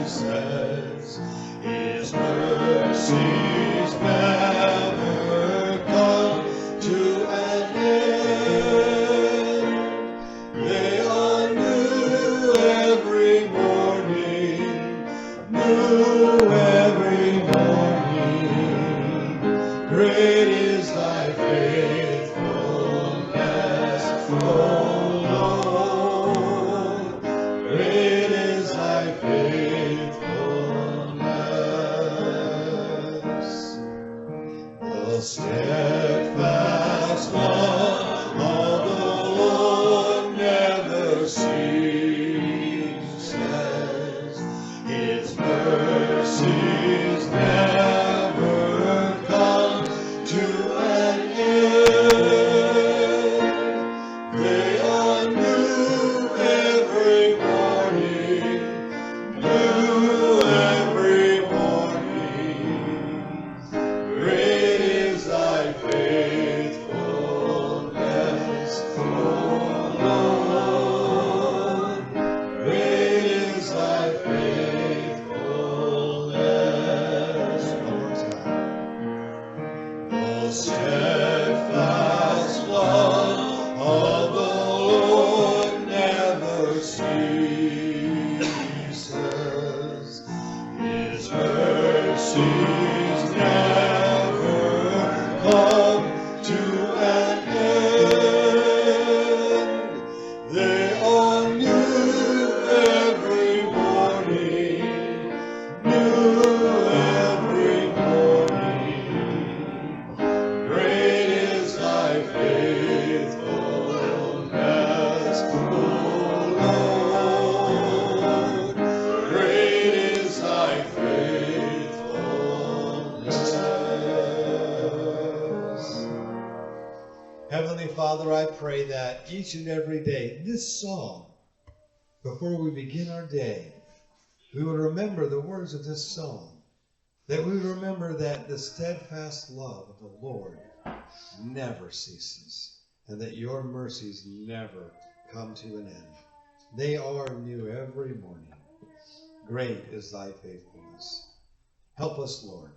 ceases. His mercies never come to an end. They are new every morning, new every morning. Great is thy faithfulness, O Lord. Great is thy faithfulness. The steadfast love of the Lord never ceases. His mercies never come to an end. They are new every morning, new every morning. Great is thy faithfulness, O Lord. Great is thy faithfulness. One more time. The steadfast love of the Lord never ceases. His mercies never come to an end. They are new every morning, new every morning. Great is thy faithfulness, O Lord. Great is thy faithfulness. Heavenly Father, I pray that each and every day, this song, before we begin our day, we would remember the words of this song, that we would remember that the steadfast love of the Lord never ceases, and that your mercies never come to an end. They are new every morning. Great is thy faithfulness. Help us, Lord.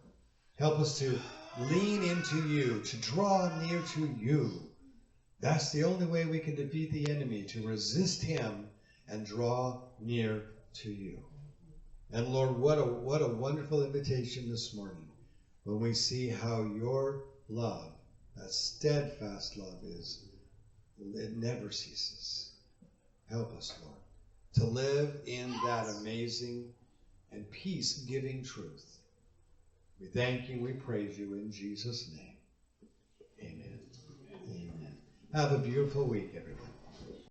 Help us to lean into you, to draw near to you. That's the only way we can defeat the enemy, to resist him and draw near to you. And Lord, what a wonderful invitation this morning when we see how your love, that steadfast love is, it never ceases. Help us, Lord, to live in that amazing and peace-giving truth. We thank you, we praise you in Jesus' name. Amen. Amen. Have a beautiful week, everyone.